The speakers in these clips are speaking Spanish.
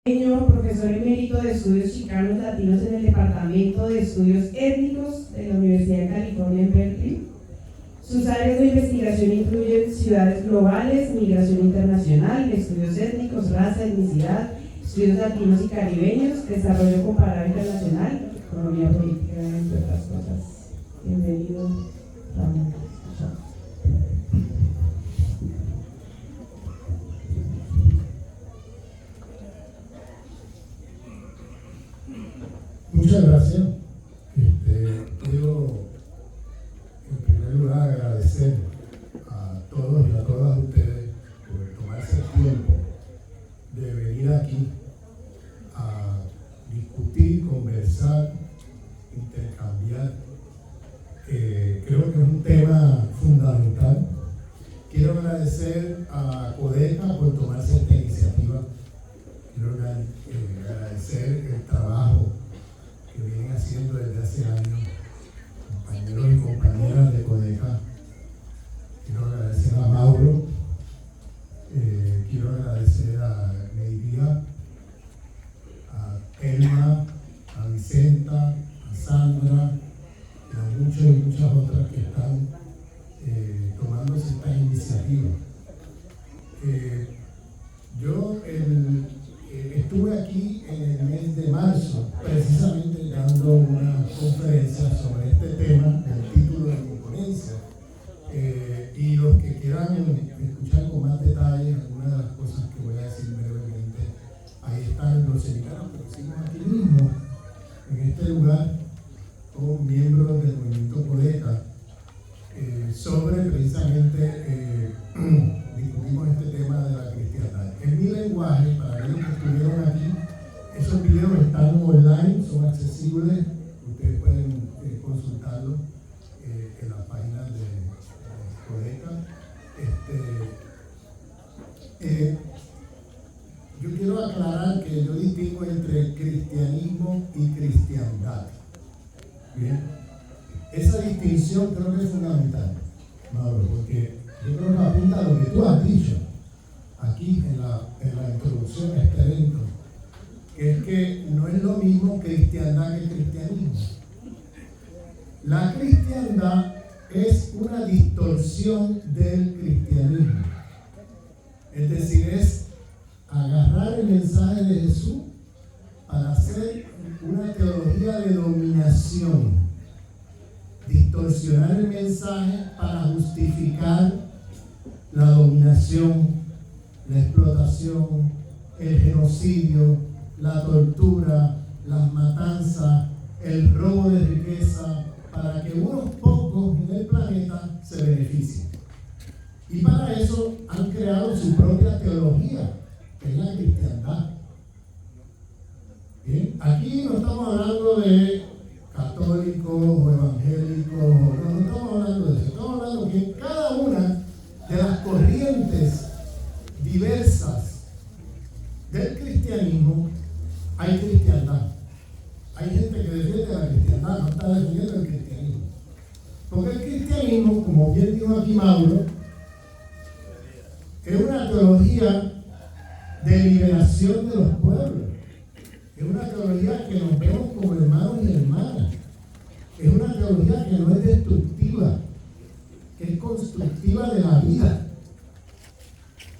Profesor emérito de Estudios Chicanos Latinos en el Departamento de Estudios Étnicos de la Universidad de California en Berkeley. Sus áreas de investigación incluyen ciudades globales, migración internacional, estudios étnicos, raza, etnicidad, estudios latinos y caribeños, desarrollo comparado internacional, economía política, entre otras cosas. Bienvenido, Ramón. Muchas gracias. Quiero en primer lugar agradecer a todos y a todas ustedes por tomarse el tiempo de venir aquí a discutir, conversar, intercambiar. Creo que es un tema fundamental. Quiero agradecer a Codeca por tomarse esta iniciativa. Quiero agradecer el trabajo que vienen haciendo desde hace años compañeros y compañeras de Codeca. Quiero agradecer a Mauro, quiero agradecer a Neidia, a Elma, a Vicenta, a Sandra y a muchas y muchas otras que están tomándose estas iniciativas. Yo estuve aquí en el mes de marzo, precisamente dando una conferencia sobre este tema, el título de mi ponencia. Y los que quieran escuchar con más detalles algunas de las cosas que voy a decir brevemente, ahí están los seminarios que hicimos aquí mismo, en este lugar, con miembros del movimiento Codeca, sobre precisamente discutimos este tema de la cristiandad. En mi lenguaje, para aquellos que estuvieron aquí, esos videos están online, son accesibles, ustedes pueden consultarlos en la página de Codeca. Yo quiero aclarar que yo distingo entre cristianismo y cristiandad. Bien, esa distinción creo que es fundamental, Mauro, porque yo creo que apunta a lo que tú has dicho aquí en la introducción a este evento, que es que no es lo mismo cristiandad que cristianismo. La cristiandad es una distorsión del cristianismo. Es decir, es agarrar el mensaje de Jesús para hacer una teología de dominación, distorsionar el mensaje para justificar la dominación, la explotación, el genocidio, la tortura, las matanzas, el robo de riqueza, para que unos pocos en el planeta se beneficien. Y para eso han creado su propia teología, que es la cristiandad. ¿Bien? Aquí no estamos hablando de católicos o evangélicos, no estamos hablando de eso, estamos hablando que cada una de las corrientes diversas del cristianismo hay cristiandad. Hay gente que defiende la cristiandad, no está defendiendo el cristianismo. Porque el cristianismo, como bien dijo aquí Mauro, es una teología de liberación de los pueblos. Es una teología que nos vemos como hermanos y hermanas. Es una teología que no es destructiva, que es constructiva de la vida.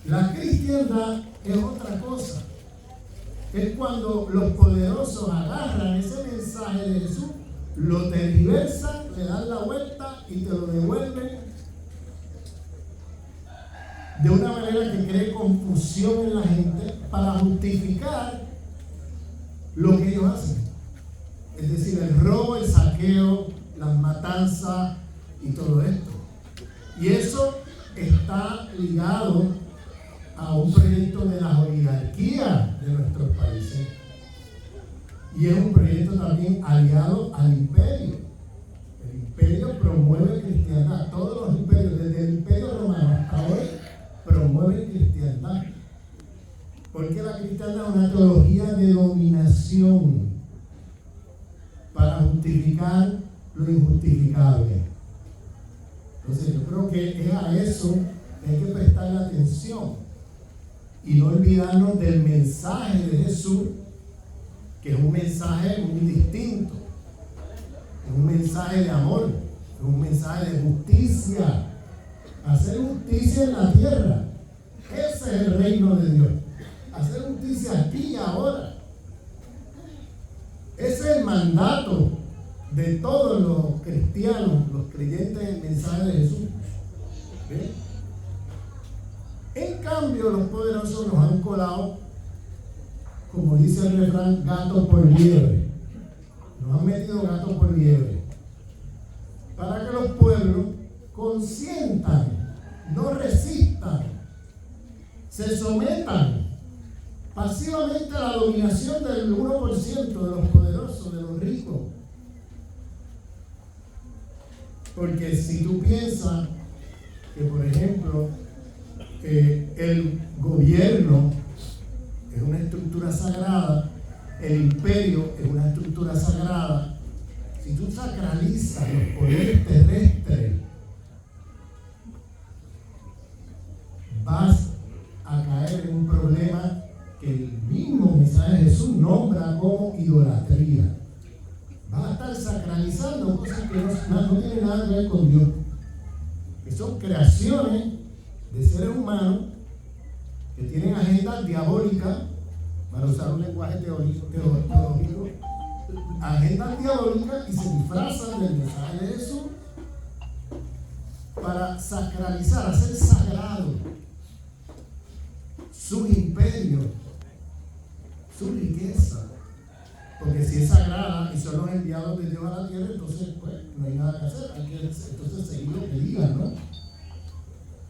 La cristiandad es otra cosa. Es cuando los poderosos agarran ese mensaje de Jesús, lo tergiversan, le dan la vuelta y te lo devuelven de una manera que cree confusión en la gente para justificar lo que ellos hacen. Es decir, el robo, el saqueo, las matanzas y todo esto. Y eso está ligado a un proyecto de las oligarquías de nuestros países. Y es un proyecto también aliado al imperio. El imperio promueve cristiandad. Todos los imperios, desde el imperio romano hasta hoy, promueven cristiandad. Porque la cristiandad es una teología de dominación para justificar lo injustificable. Entonces yo creo que es a eso que hay que prestarle atención. y no olvidarnos del mensaje de Jesús, que es un mensaje muy distinto, es un mensaje de amor, es un mensaje de justicia, hacer justicia en la tierra. Ese es el reino de Dios, hacer justicia aquí y ahora. Ese es el mandato de todos los cristianos, los creyentes en el mensaje de Jesús. ¿Bien? En cambio, los poderosos nos han colado, como dice el refrán, gato por liebre. Nos han metido gato por liebre. Para que los pueblos consientan, no resistan, se sometan pasivamente a la dominación del 1% de los poderosos, de los ricos. Porque si tú piensas que, por ejemplo, el gobierno es una estructura sagrada, el imperio es una estructura sagrada, si tú sacralizas los poderes terrestres, vas a caer en un problema que el mismo mensaje de Jesús nombra como idolatría. Vas a estar sacralizando cosas que no tienen nada que ver con Dios, que son creaciones de seres humanos que tienen agendas diabólicas, para usar un lenguaje teológico, agendas diabólicas, y se disfrazan del mensaje de Jesús para sacralizar, hacer sagrado su imperio, su riqueza. Porque si es sagrada y son los enviados de Dios a la tierra, entonces pues no hay nada que hacer, hay que entonces seguir lo que digan, ¿no?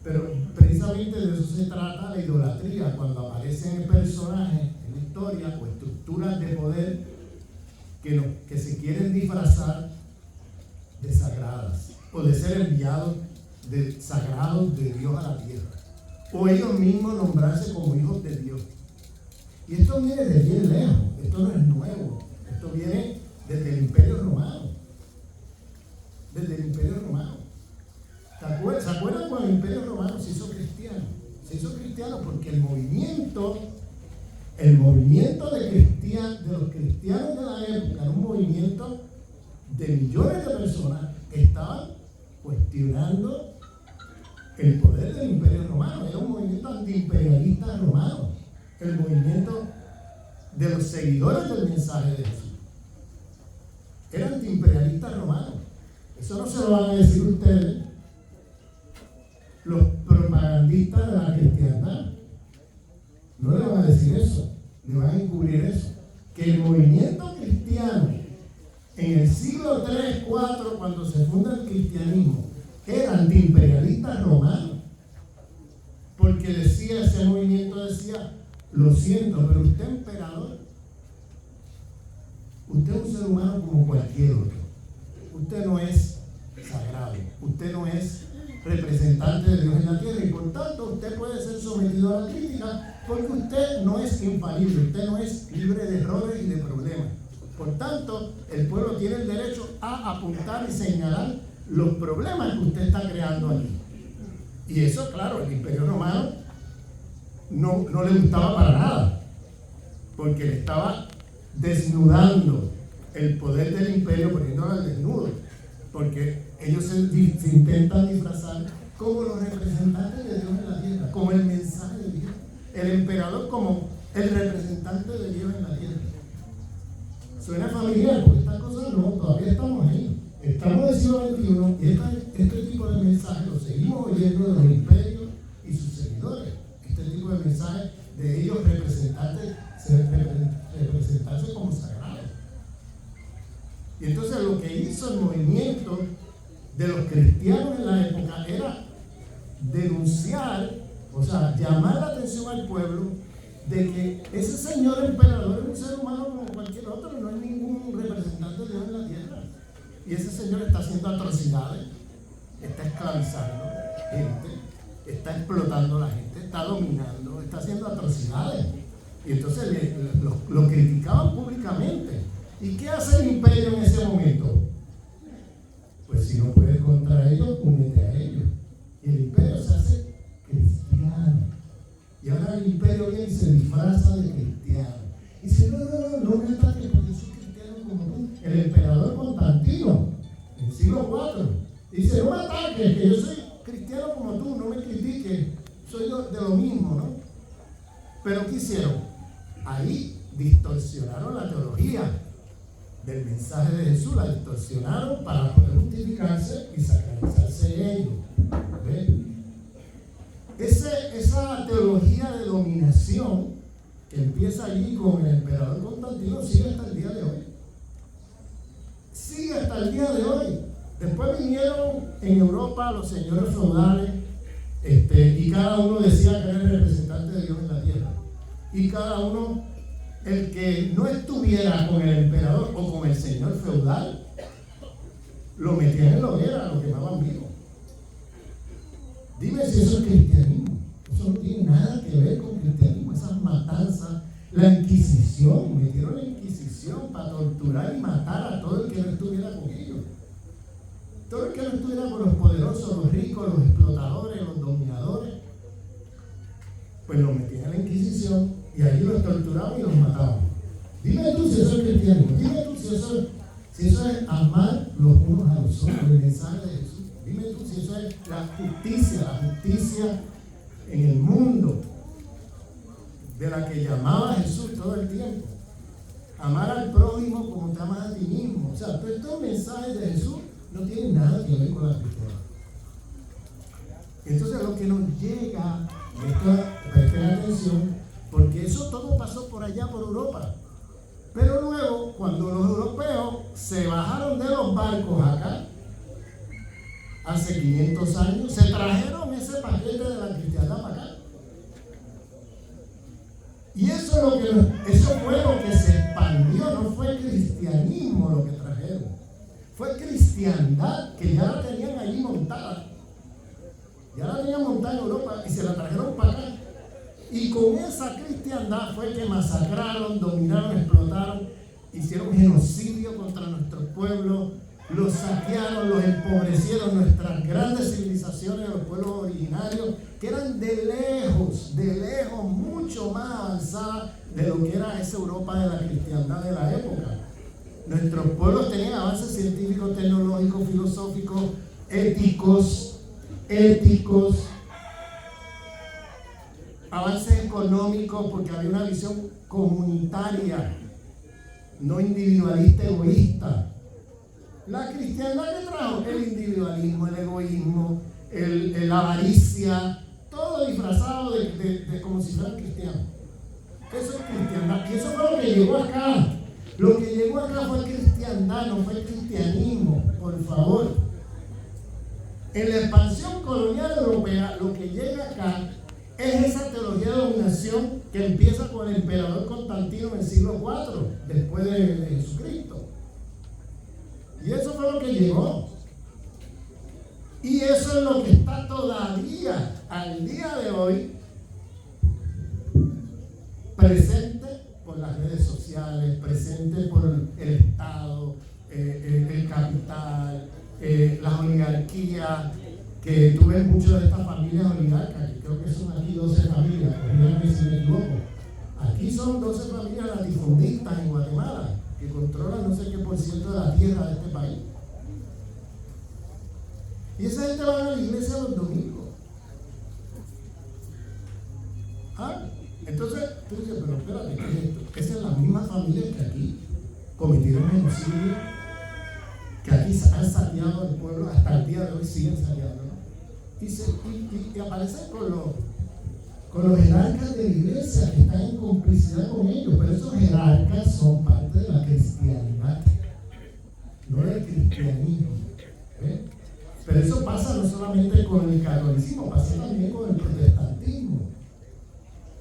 Pero precisamente de eso se trata la idolatría, cuando aparecen personajes en la historia o estructuras de poder que se quieren disfrazar de sagradas o de ser enviados de sagrados de Dios a la tierra, o ellos mismos nombrarse como hijos de Dios. Y esto viene de bien lejos, esto no es nuevo, esto viene desde el Imperio Romano. Desde el Imperio Romano. ¿Se acuerdan cuando el Imperio Romano se hizo cristiano? Se hizo cristiano porque el movimiento de los cristianos de la época era un movimiento de millones de personas que estaban cuestionando el poder del Imperio Romano. Era un movimiento antiimperialista romano, el movimiento de los seguidores del mensaje de Jesús. Era antiimperialista romano. Eso no se lo van a decir ustedes, los propagandistas de la cristiandad. No le van a decir eso, le van a encubrir eso. Que el movimiento cristiano en el siglo 3, 4, cuando se funda el cristianismo, era antiimperialista romano. Porque decía, ese movimiento decía, lo siento, pero usted es emperador. Usted es un ser humano como cualquier otro. Usted no es sagrado. Usted no es representante de Dios en la tierra, y por tanto usted puede ser sometido a la crítica porque usted no es infalible, usted no es libre de errores y de problemas. Por tanto, el pueblo tiene el derecho a apuntar y señalar los problemas que usted está creando aquí. Y eso, claro, el Imperio Romano no le gustaba para nada, porque le estaba desnudando el poder del imperio, poniéndolo al desnudo, porque ellos se intentan disfrazar como los representantes de Dios en la tierra, como el mensaje de Dios, el emperador como el representante de Dios en la tierra. Suena familiar, porque estas cosas no, todavía estamos ahí. Estamos en el siglo XXI y este tipo de mensajes lo seguimos oyendo de los imperios y sus seguidores. Este tipo de mensajes de ellos representarse como sagrados. Y entonces lo que hizo el movimiento de los cristianos en la época era denunciar, o sea, llamar la atención al pueblo de que ese señor emperador es un ser humano como cualquier otro, no es ningún representante de Dios en la tierra. Y ese señor está haciendo atrocidades, está esclavizando gente, está explotando a la gente, está dominando, está haciendo atrocidades. Y entonces lo criticaban públicamente. ¿Y qué hace el imperio en ese momento? Pues si no puedes contra ellos, únete a ellos. Y el imperio se hace cristiano. Y ahora el imperio viene y se disfraza de cristiano. Y dice, no me ataques porque soy cristiano como tú. El emperador Constantino, en el siglo IV, dice, no me ataques, que yo soy cristiano como tú, no me critiques, soy de lo mismo, ¿no? Pero ¿qué hicieron? Ahí distorsionaron la teología del mensaje de Jesús, la distorsionaron para poder justificarse y sacralizarse ellos. ¿Ven? Esa teología de dominación que empieza allí con el emperador Constantino sigue hasta el día de hoy. Sigue hasta el día de hoy. Después vinieron en Europa los señores feudales, y cada uno decía que era el representante de Dios en la tierra. Y cada uno, el que no estuviera con el emperador o con el señor feudal, lo metían en la hoguera, lo quemaban vivo. Dime si eso es cristianismo. Eso no tiene nada que ver con cristianismo. Esas matanzas, la Inquisición, metieron la Inquisición para torturar y matar a todo el que no estuviera con ellos. Todo el que no estuviera con los poderosos, los ricos, los explotadores, los dominadores, pues los metían en la Inquisición y allí los torturaban y los mataban. Dime tú si eso es cristianismo. Dime tú si eso es amar los unos a los otros, el mensaje de Jesús. Dime tú si eso es la justicia en el mundo de la que llamaba Jesús todo el tiempo. Amar al prójimo como te amas a ti mismo. O sea, todos estos mensajes de Jesús no tienen nada que ver con la cristiandad. Entonces lo que nos llega, presten atención, porque eso todo pasó por allá por Europa. Pero luego, cuando los europeos se bajaron de los barcos acá, hace 500 años, se trajeron ese paquete de la cristiandad para acá. Y eso fue lo que se expandió, no fue cristianismo lo que trajeron. Fue cristiandad que ya la tenían allí montada. Ya la tenían montada en Europa y se la trajeron para acá. Y con esa cristiandad fue que masacraron, dominaron, explotaron, hicieron genocidio contra nuestros pueblos, los saquearon, los empobrecieron, nuestras grandes civilizaciones, los pueblos originarios, que eran de lejos, mucho más avanzadas de lo que era esa Europa de la cristiandad de la época. Nuestros pueblos tenían avances científicos, tecnológicos, filosóficos, éticos, avances económicos, porque había una visión comunitaria, no individualista, egoísta. La cristiandad que trajo el individualismo, el egoísmo, la avaricia, todo disfrazado de como si fueran cristianos. Eso es cristiandad. Y eso fue lo que llegó acá. Lo que llegó acá fue cristiandad, no fue cristianismo, por favor. En la expansión colonial europea, lo que llega acá es esa teología de dominación que empieza con el emperador Constantino en el siglo IV, después de Jesucristo. Y eso fue lo que llegó. Y eso es lo que está todavía, al día de hoy, presente por las redes sociales, presente por el Estado, el capital, las oligarquías, que tú ves muchas de estas familias oligarcas, que creo que son aquí 12 familias, corrígame si me equivoco. Aquí son 12 familias latifundistas en Guatemala, que controlan no sé qué % de la tierra de este país. Y esa gente va a la iglesia los domingos. Entonces, tú dices, pero espérate, ¿qué es esto? Esas son las mismas familias que aquí cometieron genocidio, que aquí han saqueado el pueblo, hasta el día de hoy siguen saqueando, ¿no? Y aparecen con los jerarcas de la iglesia que están en complicidad con ellos, pero esos jerarcas son parte de la cristiandad, no del cristianismo. ¿Ves? Pero eso pasa no solamente con el catolicismo, pasa también con el protestantismo.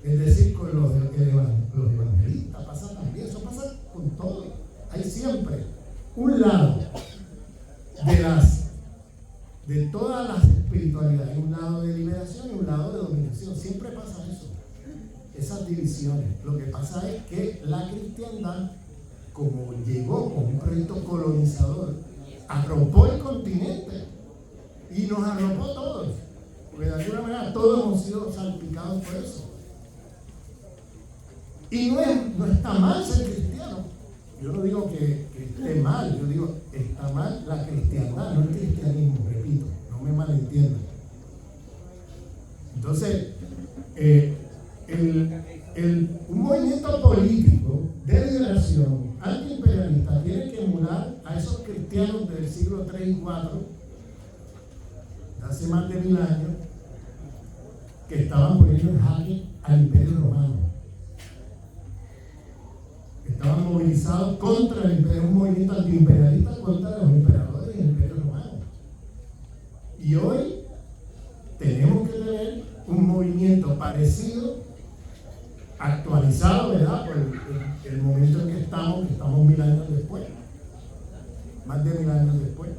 Es decir, con los evangelistas, pasa también, eso pasa con todo. Hay siempre un lado de todas las espiritualidades, un lado de liberación y un lado de dominación. Siempre pasa eso, esas divisiones. Lo que pasa es que la cristiandad, como llegó con un proyecto colonizador, arropó el continente y nos arropó todos, porque de alguna manera todos hemos sido salpicados por eso. Y no está mal ser cristiano. Yo no digo que esté mal, yo digo está mal la cristiandad, no el cristianismo, repito, no me malentiendan. Entonces, un movimiento político de liberación antiimperialista tiene que emular a esos cristianos del siglo 3 y 4, de hace más de 1000 años, que estaban poniendo en jaque al Imperio Romano. Estaban movilizados contra el imperio, un movimiento antiimperialista contra los emperadores y el Imperio Romano. Y hoy tenemos que tener un movimiento parecido, actualizado, ¿verdad? Por el momento en que estamos 1000 años después, más de 1000 años después,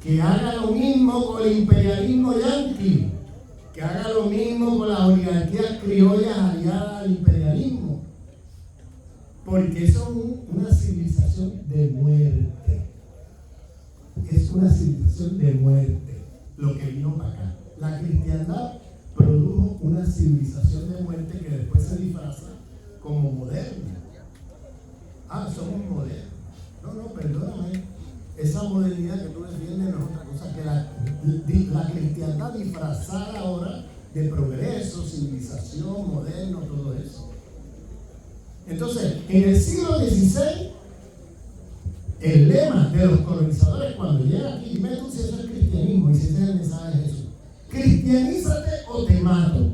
que haga lo mismo con el imperialismo yanqui, que haga lo mismo con las oligarquías criollas aliadas al imperialismo, porque eso es una civilización de muerte, es una civilización de muerte, lo que vino para acá. La cristiandad produjo una civilización de muerte que después se disfraza como moderna. Somos modernos. No, perdóname. Esa modernidad que tú defiendes no es otra cosa que la cristiandad disfrazada ahora de progreso, civilización, moderno, todo eso. Entonces, en el siglo XVI, el lema de los colonizadores cuando llegan aquí, dime tú si eso es cristianismo y si ese es el mensaje de Jesús: cristianízate o te mato.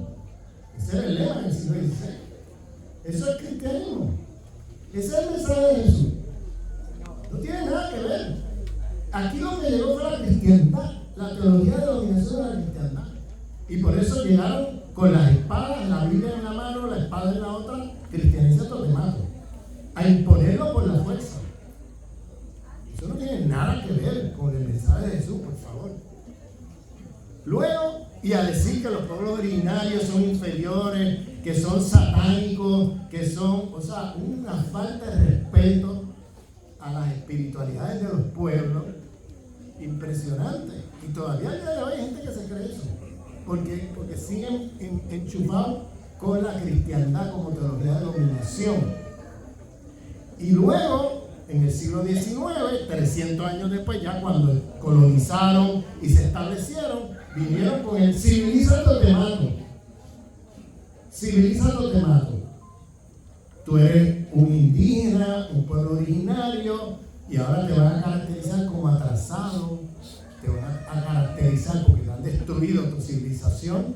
Ese era el lema del siglo XVI. Eso es cristianismo. Ese es el mensaje de Jesús. No tiene nada que ver. Aquí lo que llegó fue la cristiandad, la teología de dominación de la cristiandad. Y por eso llegaron con las espadas, la Biblia en la mano, la espada en la otra, cristianízate o te mato, a imponerlo por la fuerza. Eso no tiene nada que ver con el mensaje de Jesús, por favor. Luego, y a decir que los pueblos originarios son inferiores, que son satánicos, que son, una falta de respeto a las espiritualidades de los pueblos, impresionante. Y todavía al día de hoy hay gente que se cree eso, porque siguen enchufados con la cristiandad como teología de dominación. Y luego, en el siglo XIX, 300 años después, ya cuando colonizaron y se establecieron, vinieron con el civilízate o te mato. Civilízate o te mato. Tú eres un indígena, un pueblo originario, y ahora te van a caracterizar como atrasado, te van a caracterizar porque te han destruido tu civilización,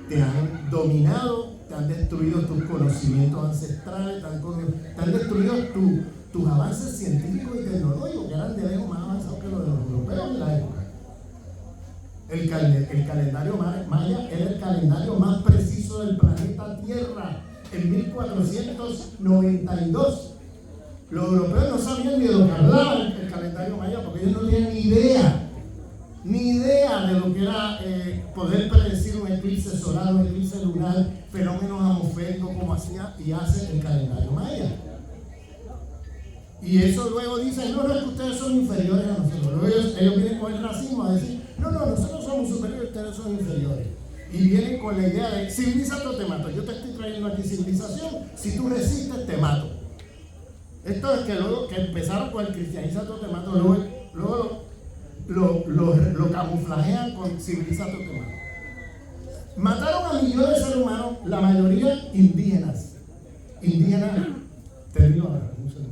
te han dominado, te han destruido tus conocimientos ancestrales, te han destruido tus avances científicos y tecnológicos, que eran de lejos más avanzados que los de los europeos en la época. El calendario maya era el calendario más preciso del planeta Tierra en 1492. Los europeos no sabían ni de lo que hablaba el calendario maya, porque ellos no tenían ni idea de lo que era poder predecir un eclipse solar, un eclipse lunar, fenómenos atmosféricos como hacía y hace el calendario maya. Y eso luego dicen, no, es que ustedes son inferiores a nosotros. Luego ellos vienen con el racismo a decir, no, nosotros somos superiores, ustedes son inferiores. Y vienen con la idea de, civilízate o te mato. Yo te estoy trayendo aquí civilización, si tú resistes, te mato. Esto es que luego que empezaron con el cristianízate o te mato, luego lo camuflajean con civilízate o te mato. Mataron a millones de seres humanos, la mayoría indígenas. Termino ahora, un segundo.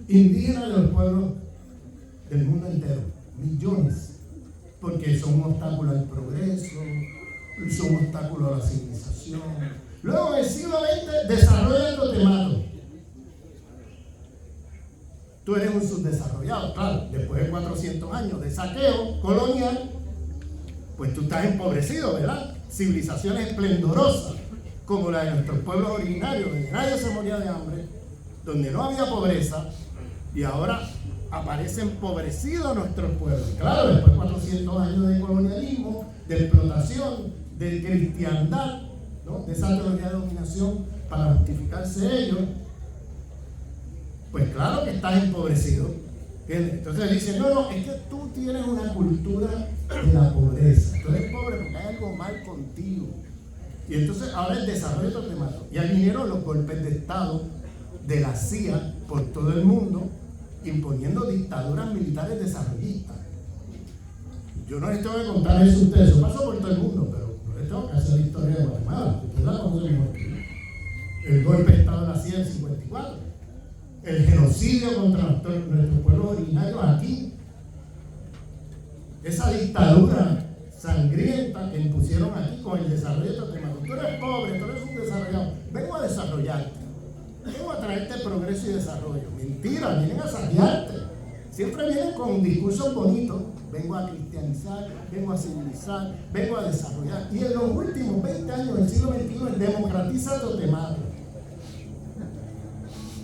Indígenas de los pueblos del mundo entero, millones, porque son un obstáculo al progreso, son un obstáculo a la civilización. Luego en el siglo XX desarrollan los tematos. Tú eres un subdesarrollado, claro, después de 400 años de saqueo colonial, pues tú estás empobrecido, ¿verdad? Civilizaciones esplendorosas como la de nuestros pueblos originarios, donde nadie se moría de hambre, donde no había pobreza, y ahora aparecen empobrecidos nuestros pueblos. Claro, después de 400 años de colonialismo, de explotación, de cristiandad, ¿no? De esa teología de dominación para justificarse ellos, pues claro que estás empobrecido. ¿Entiendes? Entonces dicen, no, es que tú tienes una cultura de la pobreza. Tú eres pobre porque hay algo mal contigo. Y entonces ahora el desarrollo de Totemato. Y ahí vinieron los golpes de Estado de la CIA por todo el mundo, imponiendo dictaduras militares desarrollistas. Yo no les tengo que contar eso a ustedes, eso pasó por todo el mundo, pero no les tengo que hacer la historia de Guatemala. Ustedes la conocen mejor que yo. El golpe de Estado de la CIA en 54, el genocidio contra nuestros pueblos originarios aquí, esa dictadura sangrienta que impusieron aquí con el desarrollo de Totemato. Tú eres pobre, tú eres un desarrollado, vengo a desarrollarte, vengo a traerte progreso y desarrollo. Mentira, vienen a saquearte. Siempre vienen con discursos bonitos. Vengo a cristianizar, vengo a civilizar, vengo a desarrollar. Y en los últimos 20 años del siglo XXI democratiza Totemato.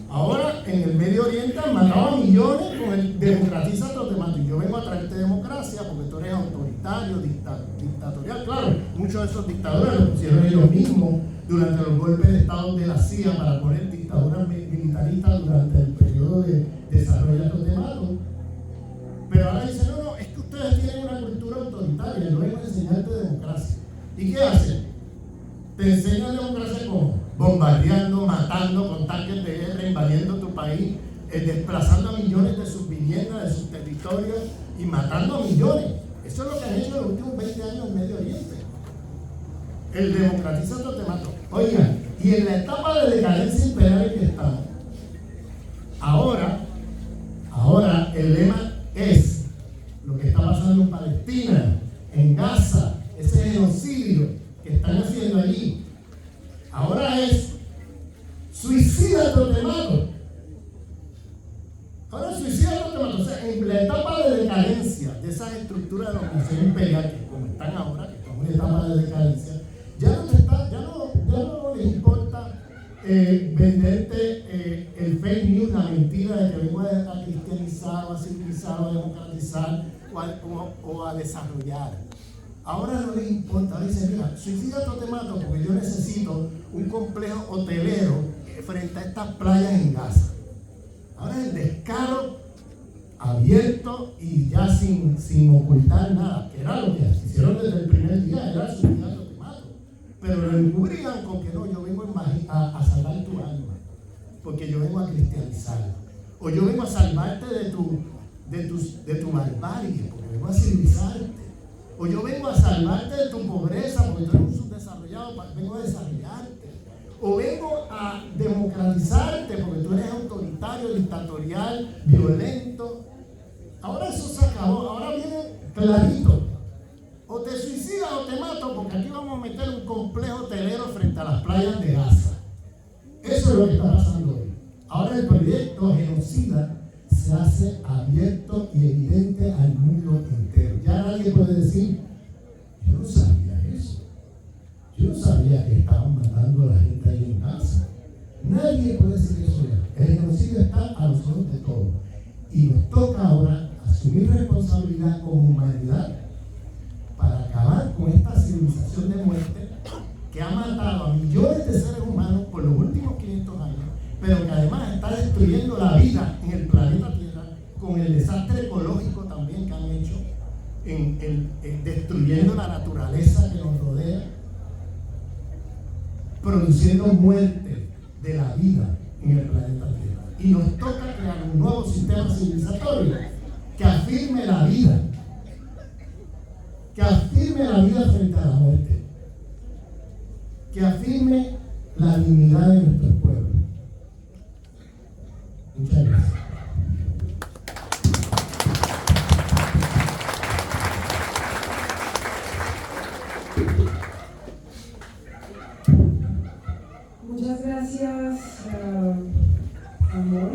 Ahora en el Medio Oriente han matado a millones con el democratiza Totemato. Y yo vengo a traerte democracia porque tú eres autoritario, dictatorial. Claro, muchos de esos dictadores lo pusieron ellos mismos durante los golpes de Estado de la CIA para poner dictaduras militaristas durante el periodo de desarrollo de Totemato. Pero ahora dicen, no, es que ustedes tienen una cultura autoritaria, yo vengo a enseñarte democracia. ¿Y qué hacen? Te enseñan democracia como bombardeando, matando, con tanques de guerra, invadiendo tu país, desplazando a millones de sus viviendas, de sus territorios y matando a millones. Eso es lo que han hecho en los últimos 20 años en Medio Oriente. El democratiza Totemato. Oigan, y en la etapa de decadencia imperial en que estamos, ahora el lema es lo que está pasando en Palestina, en Gaza, ese genocidio que están haciendo allí. Ahora es suicida Totemato. Ahora suicida Totemato. O sea, en la etapa de decadencia de esas estructuras de la organización imperial, que como están ahora, que estamos en etapa de decadencia, ya no les importa venderte el fake news, la mentira de que vengo a cristianizar, o a civilizar, o a democratizar, o a desarrollar. Ahora no les importa, ahora dicen, mira, suicida Totemato porque yo necesito un complejo hotelero frente a estas playas en Gaza. Ahora es el descaro abierto y ya sin ocultar nada, que era lo que hicieron desde el primer día, era suicida Totemato. Pero lo encubrían con que no, yo vengo a salvar tu alma, porque yo vengo a cristianizarla, o yo vengo a salvarte de tu barbarie, porque vengo a civilizarte, o yo vengo a salvarte de tu pobreza, porque tú eres un subdesarrollado, vengo a desarrollarte, o vengo a democratizarte, porque tú eres autoritario, dictatorial, violento. Ahora eso se acabó, ahora viene clarito. O te suicidas o te mato, porque aquí vamos a meter un complejo hotelero frente a las playas de Gaza. Eso es lo que está pasando hoy. Ahora el proyecto genocida se hace abierto y evidente al mundo entero. Ya nadie puede decir, yo no sabía eso. Yo no sabía que estaban matando a la gente ahí en Gaza. Nadie puede decir eso ya. El genocidio está a los ojos de todos. Y nos toca ahora asumir responsabilidad como humanidad para acabar con esta civilización de muerte que ha matado a millones de seres humanos por los últimos 500 años, pero que además está destruyendo la vida en el planeta Tierra con el desastre ecológico también que han hecho, destruyendo la naturaleza que nos rodea, produciendo muerte de la vida en el planeta Tierra. Y nos toca crear un nuevo sistema civilizatorio que afirme la vida, frente a la muerte, que afirme la dignidad de nuestros pueblos. Muchas gracias. Muchas gracias, amor.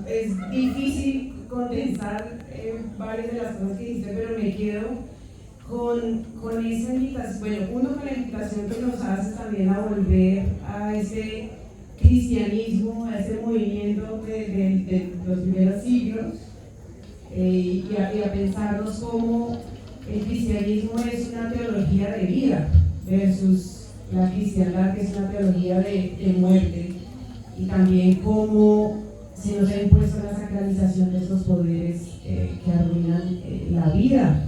Es difícil condensar varias de las cosas que dijiste, pero me quedo con esa invitación, bueno, uno con la invitación que nos hace también a volver a ese cristianismo, a ese movimiento de los primeros siglos, y a pensarnos cómo el cristianismo es una teología de vida versus la cristiandad, que es una teología de muerte, y también cómo se nos ha impuesto la sacralización de estos poderes que arruinan la vida.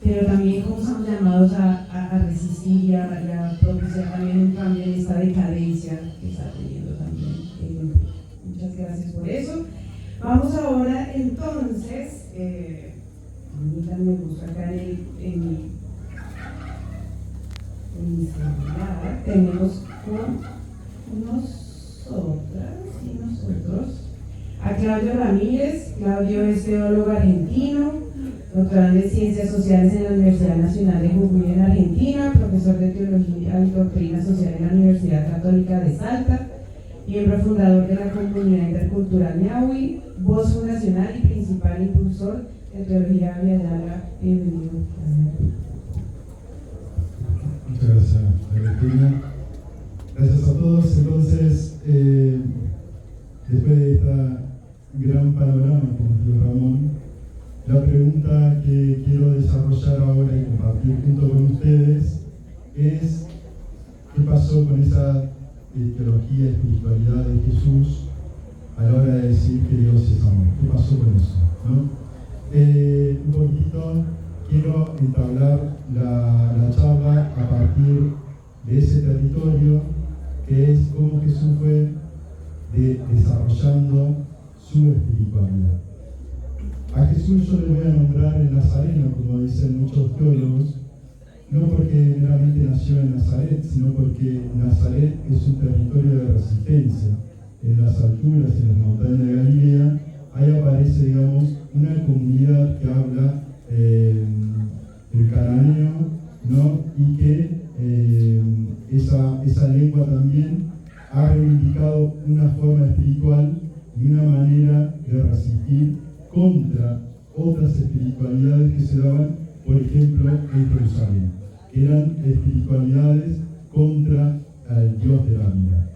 pero también cómo estamos llamados a resistir y a propiciar también un cambio en esta decadencia que está teniendo también el mundo. Muchas gracias por eso. Vamos ahora entonces, a mí también me gusta acá en mi celular, tenemos con nosotras y nosotros a Claudio Ramírez. Claudio es teólogo argentino, doctorado en Ciencias Sociales en la Universidad Nacional de Jujuy en Argentina, profesor de Teología y Doctrina Social en la Universidad Católica de Salta, miembro fundador de la comunidad intercultural Miahui, voz fundacional y principal impulsor de Teología Viadala. Bienvenido. Muchas gracias, Agustina. Gracias a todos. Entonces, después de esta gran panorama que nos dio Ramón, la pregunta que quiero desarrollar ahora y compartir junto con ustedes es: ¿qué pasó con esa teología y espiritualidad de Jesús a la hora de decir que Dios es amor? ¿Qué pasó con eso? ¿No? Un poquito quiero entablar la charla a partir de ese territorio que es cómo Jesús fue desarrollando su espiritualidad. A Jesús yo le voy a nombrar el Nazareno, como dicen muchos teólogos, no porque meramente nació en Nazaret, sino porque Nazaret es un territorio de resistencia. En las alturas, en las montañas de Galilea, ahí aparece, digamos, una comunidad que habla el cananeo, ¿no? Y que esa lengua también ha reivindicado una forma espiritual y una manera de resistir contra otras espiritualidades que se daban, por ejemplo, en Jerusalén, que eran espiritualidades contra el Dios de la vida.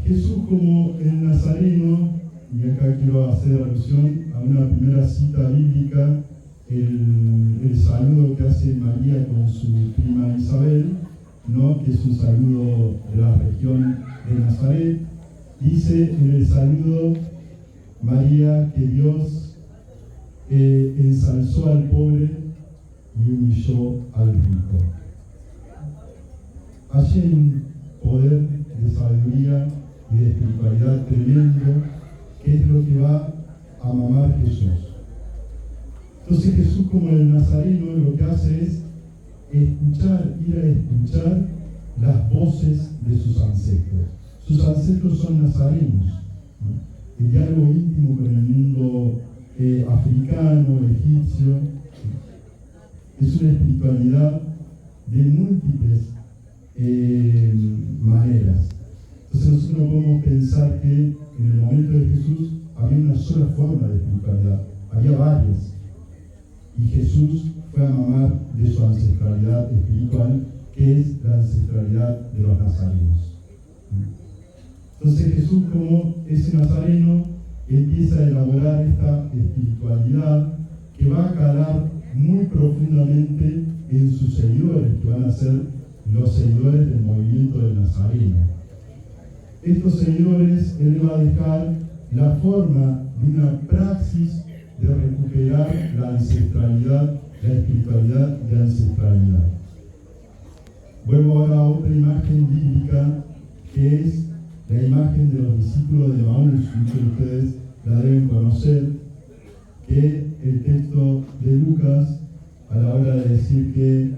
Jesús, como el Nazareno, y acá quiero hacer alusión a una primera cita bíblica, el saludo que hace María con su prima Isabel, ¿no? Que es un saludo de la región de Nazaret. Dice en el saludo María que Dios ensalzó al pobre y humilló al rico. Allí hay un poder de sabiduría y de espiritualidad tremendo, que es lo que va a mamar Jesús. Entonces Jesús, como el Nazareno, lo que hace es ir a escuchar las voces de sus ancestros. Sus ancestros son nazarenos, ¿no? El diálogo íntimo con el mundo africano, egipcio, es una espiritualidad de múltiples maneras. Entonces nosotros no podemos pensar que en el momento de Jesús había una sola forma de espiritualidad, había varias. Y Jesús fue a mamar de su ancestralidad espiritual, que es la ancestralidad de los nazarenos. Entonces Jesús, como ese nazareno, empieza a elaborar esta espiritualidad que va a calar muy profundamente en sus seguidores, que van a ser los seguidores del movimiento del Nazareno. Estos seguidores, él le va a dejar la forma de una praxis de recuperar la ancestralidad, la espiritualidad de ancestralidad. Vuelvo ahora a otra imagen bíblica, que es la imagen de los discípulos de Maús. Muchos de ustedes la deben conocer, que el texto de Lucas, a la hora de decir que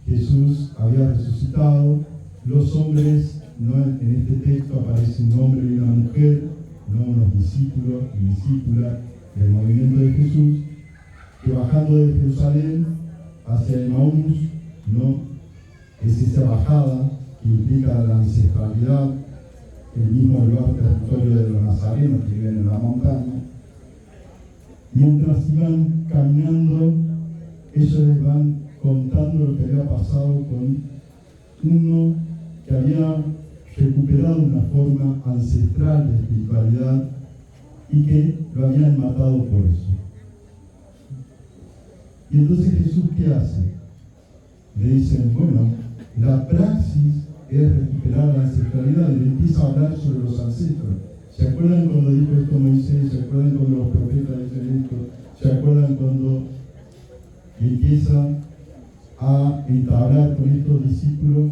Jesús había resucitado, los hombres, no en este texto aparece un hombre y una mujer, no unos discípulos y discípulas del movimiento de Jesús, que bajando de Jerusalén hacia Emaús, ¿no? Es esa bajada que implica la ancestralidad, el mismo lugar territorio de los nazarenos que viven en la montaña. Mientras iban caminando, ellos les van contando lo que había pasado con uno que había recuperado una forma ancestral de espiritualidad y que lo habían matado por eso. Y entonces Jesús, ¿qué hace? Le dicen, bueno, la praxis es recuperar la ancestralidad, y le empieza a hablar sobre los ancestros. ¿Se acuerdan cuando dijo esto Moisés? ¿Se acuerdan cuando los profetas dicen esto? ¿Se acuerdan cuando y empieza a entablar con estos discípulos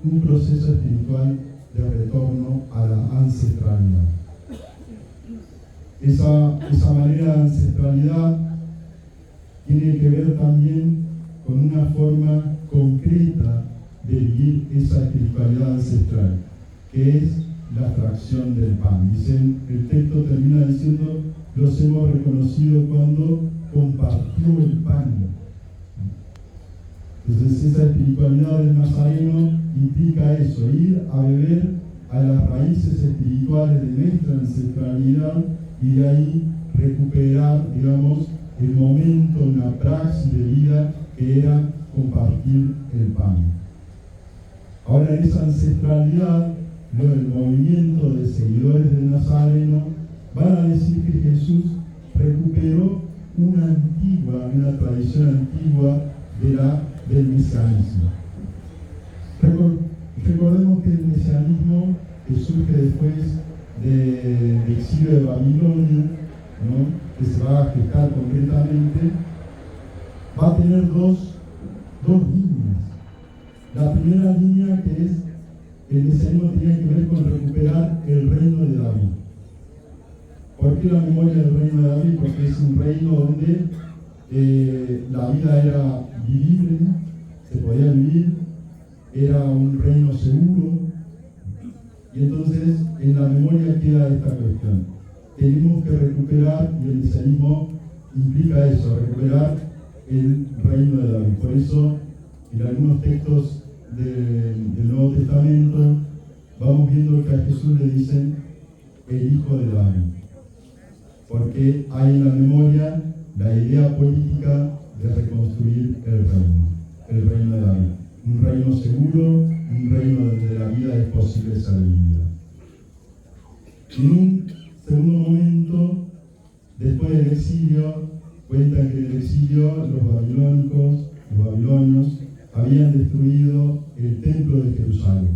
un proceso espiritual de retorno a la ancestralidad. Esa manera de ancestralidad tiene que ver también con una forma concreta de vivir esa espiritualidad ancestral, que es la fracción del pan. Dicen, el texto termina diciendo, los hemos reconocido cuando compartió el pan. Entonces esa espiritualidad del nazareno implica eso, ir a beber a las raíces espirituales de nuestra ancestralidad y de ahí recuperar, digamos, el momento, una praxis de vida que era compartir el pan. Ahora en esa ancestralidad, el movimiento de seguidores del Nazareno van a decir que Jesús recuperó una tradición antigua del mesianismo. Recordemos que el mesianismo, que surge después del exilio de Babilonia, ¿no?, que se va a gestar concretamente, va a tener dos líneas. La primera línea, que es el mesianismo, tenía que ver con recuperar el reino de David. ¿Por qué la memoria del reino de David? Porque es un reino donde la vida era vivible, se podía vivir, era un reino seguro, y entonces en la memoria queda esta cuestión. Tenemos que recuperar, y el mesianismo implica eso, recuperar el reino de David. Por eso, en algunos textos del Nuevo Testamento, vamos viendo que a Jesús le dicen el hijo de David, porque hay en la memoria la idea política de reconstruir el reino de David. Un reino seguro, un reino donde la vida es posible ser vivida. En un segundo momento, después del exilio, cuentan que en el exilio los babilonios, habían destruido el templo de Jerusalén.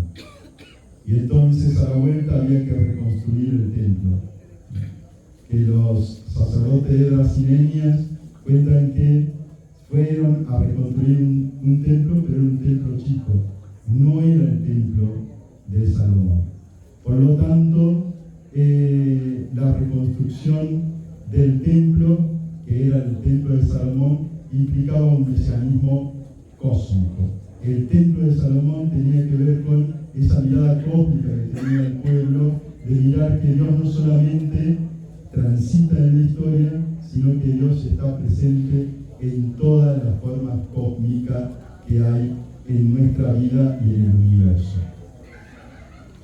Y entonces a la vuelta había que reconstruir el templo. Que los sacerdotes de Esdras y Nehemías cuentan que fueron a reconstruir un templo, pero era un templo chico, no era el templo de Salomón. Por lo tanto, la reconstrucción del templo, que era el templo de Salomón, implicaba un mesianismo cósmico. El templo de Salomón tenía que ver con esa mirada cósmica que tenía el pueblo, de mirar que Dios no solamente transita en la historia, sino que Dios está presente en todas las formas cósmicas que hay en nuestra vida y en el universo.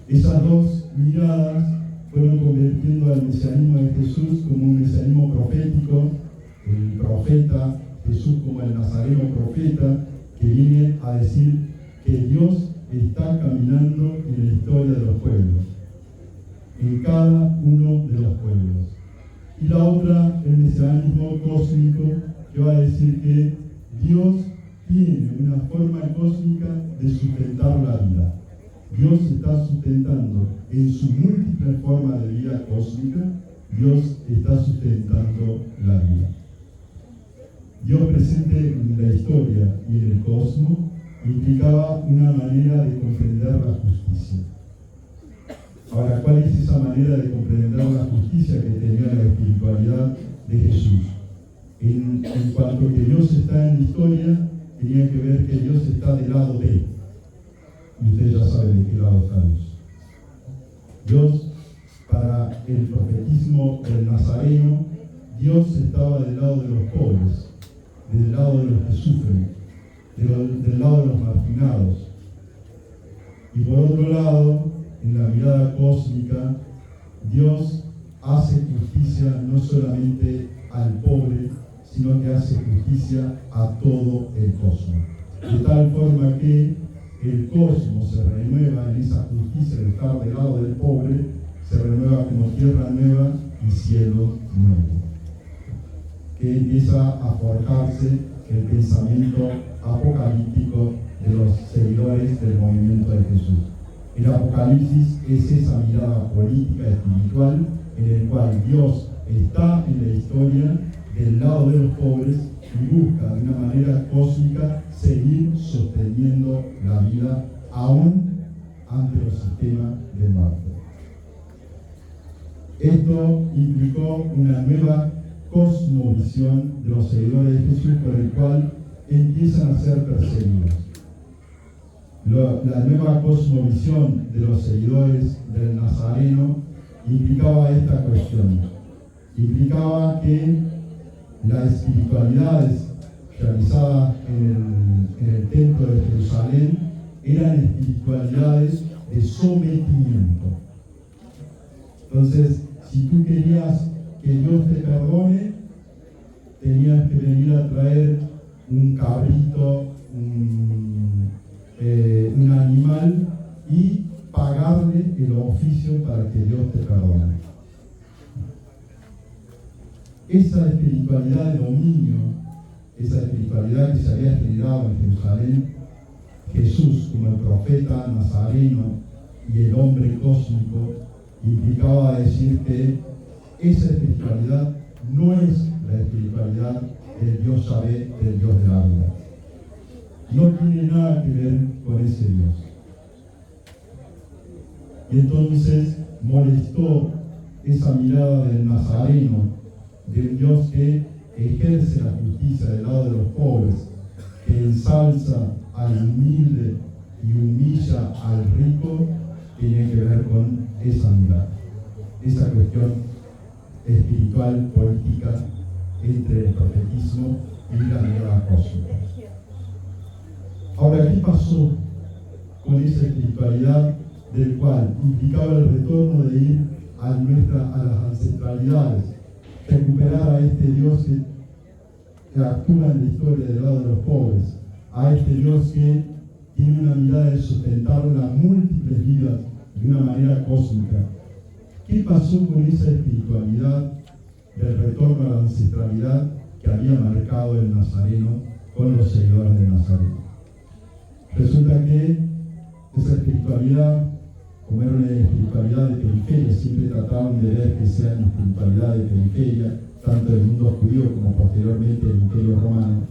Esas dos miradas fueron convirtiendo al mesianismo de Jesús como un mesianismo profético, el profeta Jesús como el nazareno profeta, que viene a decir que Dios está caminando en la historia de los pueblos, en cada uno de los pueblos. Y la otra, el mesianismo cósmico, que va a decir que Dios tiene una forma cósmica de sustentar la vida. Dios está sustentando en su múltiple forma de vida cósmica, Dios está sustentando la vida. Dios presente en la historia y en el cosmos implicaba una manera de comprender la justicia. Ahora, ¿cuál es esa manera de comprender la justicia que tenía la espiritualidad de Jesús? En cuanto que Dios está en la historia, tenía que ver que Dios está del lado de. Y ustedes ya saben de qué lado está Dios. Dios, para el profetismo del Nazareno, Dios estaba del lado de los pobres, del lado de los que sufren, del lado de los marginados. Y por otro lado, en la mirada cósmica, Dios hace justicia no solamente al pobre, sino que hace justicia a todo el cosmos. De tal forma que el cosmos se renueva en esa justicia de estar del lado del pobre, se renueva como tierra nueva y cielo nuevo. Que empieza a forjarse el pensamiento apocalíptico de los seguidores del movimiento de Jesús. El Apocalipsis es esa mirada política espiritual en el cual Dios está en la historia del lado de los pobres y busca de una manera cósmica seguir sosteniendo la vida aún ante los sistemas de muerte. Esto implicó una nueva cosmovisión de los seguidores de Jesús, por el cual empiezan a ser perseguidos. La nueva cosmovisión de los seguidores del Nazareno implicaba esta cuestión. Implicaba que las espiritualidades realizadas en el templo de Jerusalén eran espiritualidades de sometimiento. Entonces, si tú querías que Dios te perdone, tenías que venir a traer un cabrito, un animal, y pagarle el oficio para que Dios te perdone. Esa espiritualidad de dominio, esa espiritualidad que se había generado en Jerusalén, Jesús como el profeta nazareno y el hombre cósmico, implicaba decir que esa espiritualidad no es la espiritualidad del Dios Yahvé, del Dios de la vida. No tiene nada que ver con ese Dios. Y entonces molestó esa mirada del Nazareno, de un Dios que ejerce la justicia del lado de los pobres, que ensalza al humilde y humilla al rico, tiene que ver con esa mirada, esa cuestión espiritual, política, entre el profetismo y la mirada cósmica. Ahora, ¿qué pasó con esa espiritualidad del cual implicaba el retorno de ir a las ancestralidades, recuperar a este Dios que actúa en la historia del lado de los pobres, a este Dios que tiene una mirada de sustentar las múltiples vidas de una manera cósmica? ¿Qué pasó con esa espiritualidad del retorno a la ancestralidad que había marcado el Nazareno con los seguidores de Nazareno? Resulta que esa espiritualidad, como era una espiritualidad de periferia, siempre trataban de ver que sea una espiritualidad de periferia, tanto del mundo judío como posteriormente del Imperio Romano,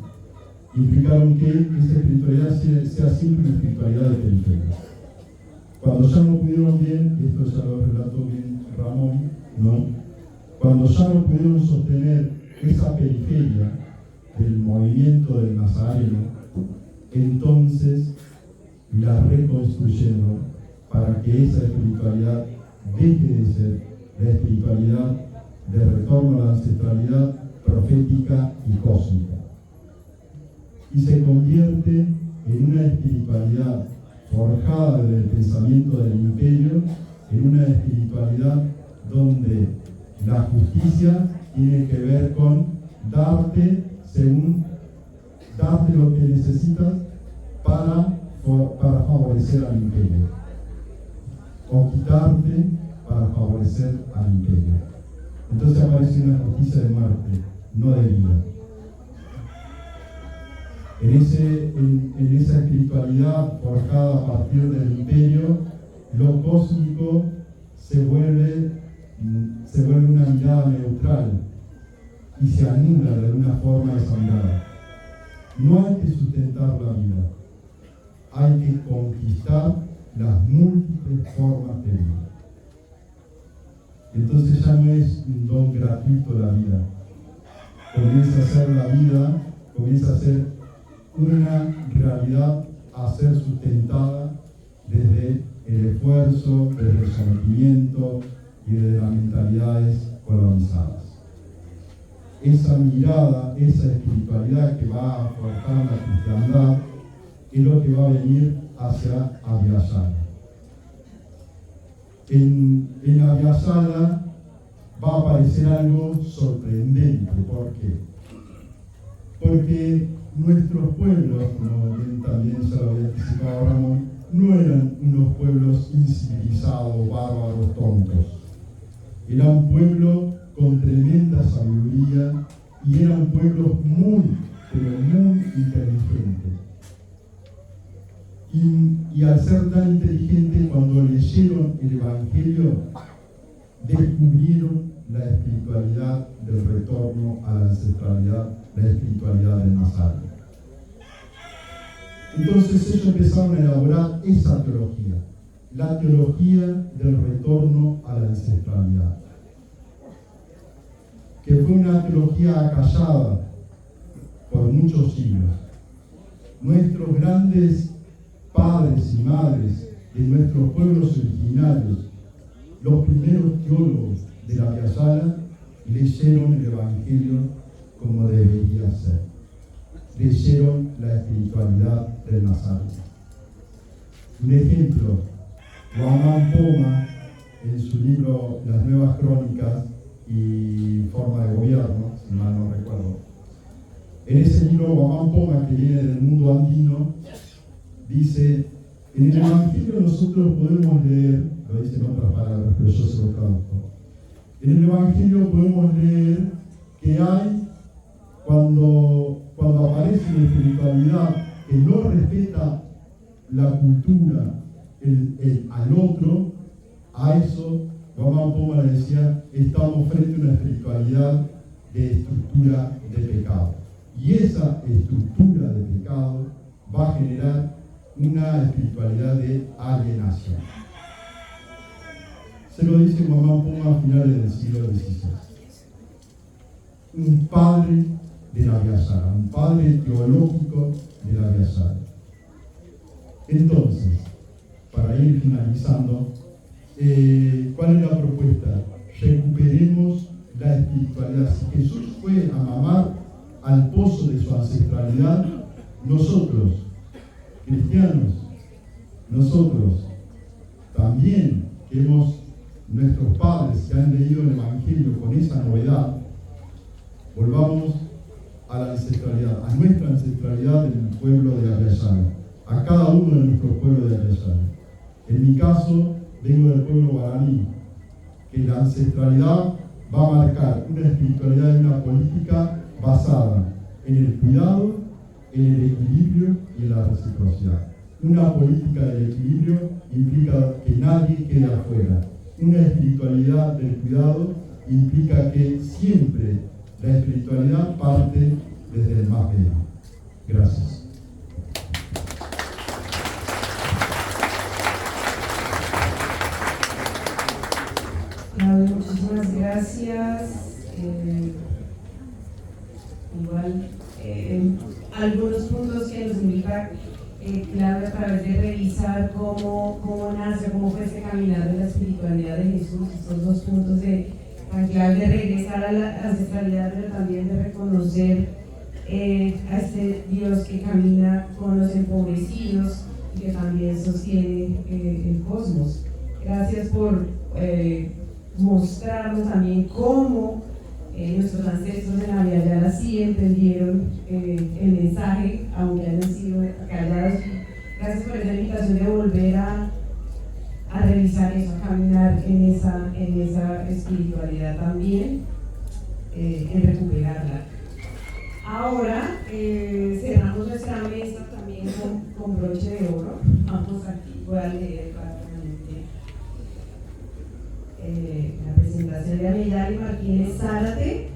implicaron que esa espiritualidad sea siempre una espiritualidad de periferia. Cuando ya no pudieron bien, esto ya lo relató bien Ramón, ¿no? Cuando ya no pudieron sostener esa periferia del movimiento del Nazareno, entonces la reconstruyeron para que esa espiritualidad deje de ser la espiritualidad de retorno a la ancestralidad profética y cósmica, y se convierte en una espiritualidad forjada del pensamiento del imperio, en una espiritualidad donde la justicia tiene que ver con darte lo que necesitas para favorecer al imperio, o quitarte para favorecer al imperio. Entonces aparece una justicia de muerte, no de vida. En esa espiritualidad forjada a partir del imperio, lo cósmico se vuelve una mirada neutral y se anula de alguna forma esa mirada. No hay que sustentar la vida, hay que conquistar las múltiples formas de vida. Entonces ya no es un don gratuito la vida. Comienza a ser la vida, comienza a ser una realidad a ser sustentada desde el esfuerzo, desde el sometimiento y desde las mentalidades colonizadas. Esa mirada, esa espiritualidad que va a forjar la cristiandad es lo que va a venir hacia Avyasala. En Avyasala va a aparecer algo sorprendente. ¿Por qué? Porque nuestros pueblos, como bien también ya lo había anticipado Ramón, no eran unos pueblos incivilizados, bárbaros, tontos. Era un pueblo con tremenda sabiduría y eran pueblos muy, pero muy inteligentes. Y al ser tan inteligentes, cuando leyeron el Evangelio, descubrieron la espiritualidad del retorno a la ancestralidad, la espiritualidad del Nazareno. Entonces ellos empezaron a elaborar esa teología, la teología del retorno a la ancestralidad, que fue una teología acallada por muchos siglos. Nuestros grandes padres y madres de nuestros pueblos originarios, los primeros teólogos de la Via Yala, leyeron el Evangelio como debería ser. Leyeron la espiritualidad del Nazareno. Un ejemplo, Guamán Poma, en su libro Las Nuevas Crónicas y Forma de Gobierno, si mal no recuerdo, en ese libro Guamán Poma, que viene del mundo andino, dice: en el Evangelio nosotros podemos leer, lo dice en otras palabras, pero yo se lo traduzco. En el Evangelio podemos leer que hay, cuando aparece la espiritualidad que no respeta la cultura al otro, a eso Guamán Poma le decía: estamos frente a una espiritualidad de estructura de pecado. Y esa estructura de pecado va a generar una espiritualidad de alienación. Se lo dice Guamán Poma a finales del siglo XVI. Un padre de la Via Yala, un padre teológico de la Via Yala. Entonces, para ir finalizando, ¿cuál es la propuesta? Recuperemos la espiritualidad. Si Jesús fue a mamar al pozo de su ancestralidad, nosotros, cristianos, nosotros también, que nuestros padres que han leído el Evangelio con esa novedad, volvamos a la ancestralidad, a nuestra ancestralidad del pueblo de la Via Yala, a cada uno de nuestros pueblos de la Via Yala. En mi caso, vengo del pueblo guaraní, que la ancestralidad va a marcar una espiritualidad y una política basada en el cuidado, en el equilibrio y en la reciprocidad. Una política del equilibrio implica que nadie quede afuera. Una espiritualidad del cuidado implica que siempre la espiritualidad parte desde el más bello. Gracias. Claudio, muchísimas gracias. Algunos puntos que nos indica Claudio a través de revisar cómo nace, cómo fue ese caminar de la espiritualidad de Jesús, estos dos puntos de clave de regresar a la ancestralidad, pero también de reconocer a este Dios que camina con los empobrecidos y que también sostiene el cosmos. Gracias por mostrarnos también cómo nuestros ancestros en la Via Yala sí entendieron el mensaje, aunque hayan sido callados. Gracias por esa invitación de volver a revisar eso, a caminar en esa espiritualidad también, en recuperarla. Ahora cerramos nuestra mesa también con broche de oro. Vamos aquí, voy a leer rápidamente la presentación de Ameyali Martínez Zárate.